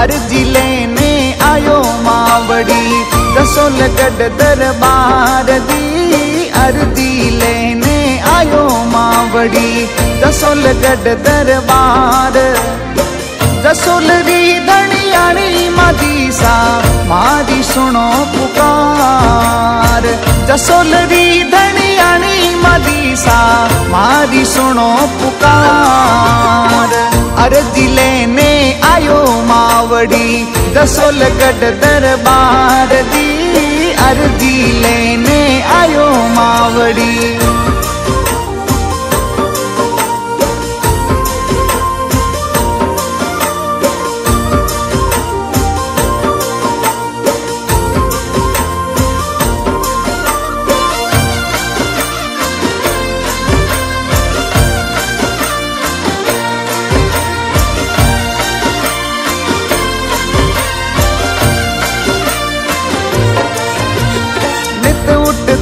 अर्जी लेने आयो मावड़ी रसोल गढ़ दरबार दी। अर्जी लेने आयो मावड़ी रसोल गढ़ दरबार। रसोल री धनियाणी मादी सा मारी सुनो पुकार। रसोल री धनियाणी मादी सा मारी सुनो पुकार। अर्जी लेने आयो मावड़ी रसोल गढ़ दरबार दी। अर्जी लेने आयो मावड़ी।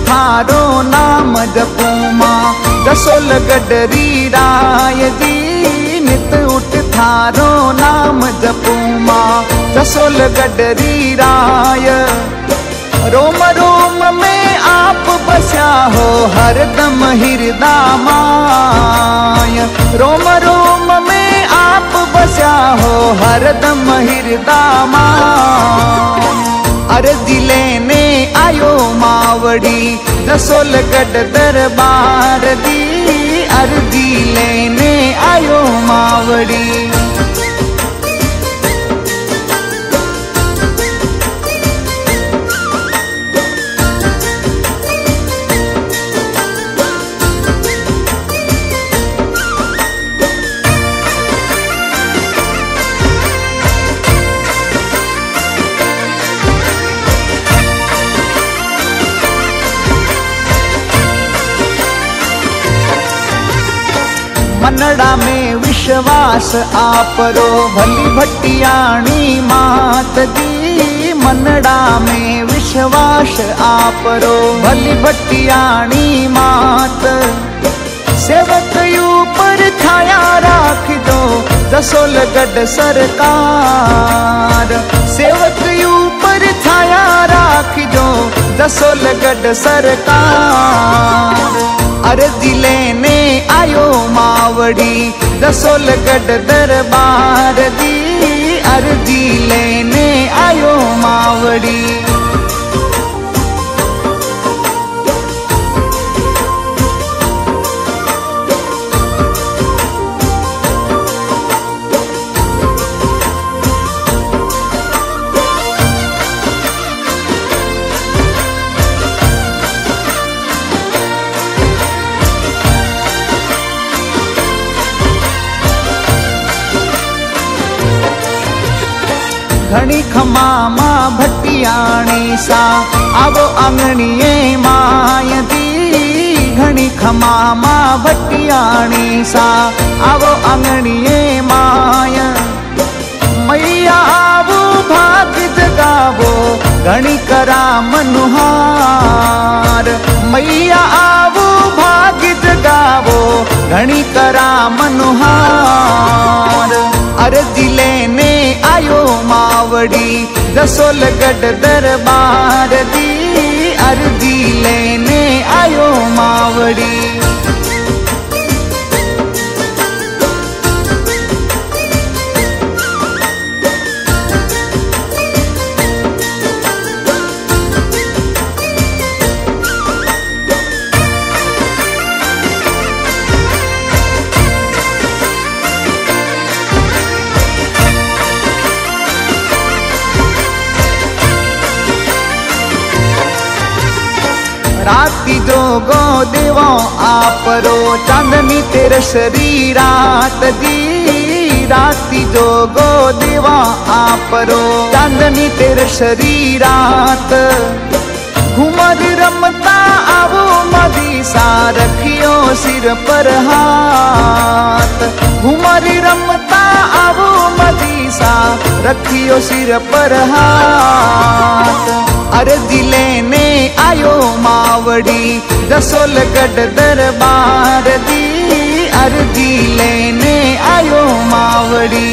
थारो नाम जपूमा रसोल गढ़री राय दी। नित उठ थारो नाम जपूमा रसोल गढ़री राय। रोम रोम में आप बस्या हो हरदम हृदय माय। रोम रोम में आप बस्या हो हरदम हृदय माय। अर्जी लेने आयो मावड़ी रसोल गढ़ दरबार दी। अर्जी लेने आयो मावड़ी। मनड़ा में विश्वास आपरो भली भटियाणी मात दी। मनड़ा में विश्वास आपरो भली भटियाणी मात। सेवक ऊपर छाया राख दो रसोल गढ़ सरकार। सेवक ऊपर छाया राख दो रसोल गढ़ सरकार। अर्जी लेने आयो मावड़ी रसोल गढ़ दरबार दी। अर्जी लेने आयो मावड़ी। घणी खमामा भटियाणी सा आवो आंगणीए माय दी। घणी खमामा भटियाणी सा आवो आंगणीए माय। मैया आवो भाग जगावो घणी करा मनुहार। मैया आवो भाग जगावो घणी करा मनुहार। अर्जी लेने आयो मावड़ी रसोल गढ़ दरबार दी। अर्जी लेने आयो मावड़ी। राती जोगो देवो आपरो चांदनी तेरे शरीरात दी। राती जोगो देवा आपरो चांदनी तेरे शरीरात। घुमर रमता आवो मदी सा रखियो सिर पर हाथ। घुमर रमता आवो मदी सा रखियो सिर पर हाथ। अर्जी लेने आयो मावड़ी रसोल गढ़ दरबार दी। अर्जी लेने आयो मावड़ी।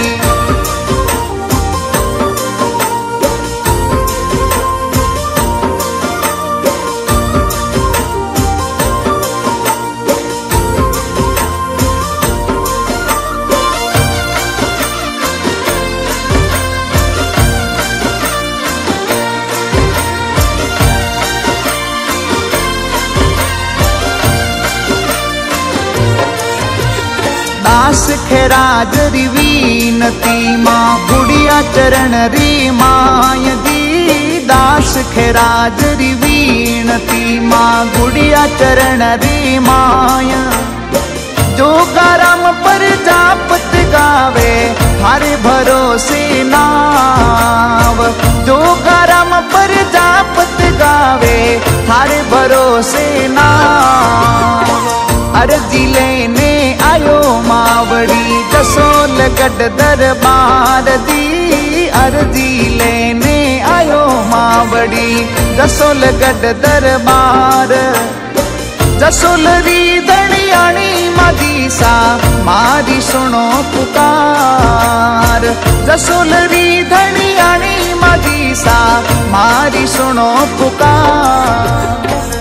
दास खेराज री वीनती माँ गुड़िया चरण री माय दी। दास खेराज री वीनती माँ गुड़िया चरण री माय। जो गाराम पर जापत गावे थारे भरोसे नाव। जो गाराम पर जापत गावे थारे भरोसे नाव। अर्जी लेने आयो मावड़ी जसोल गढ़ दरबार दी। अर्जी लेने आयो मावड़ी जसोल गढ़ दरबार। जसोल री धनियाणी मदीसा मारी सुनो पुकार। जसोल री धनियाणी मदीसा मारी सुनो पुकार।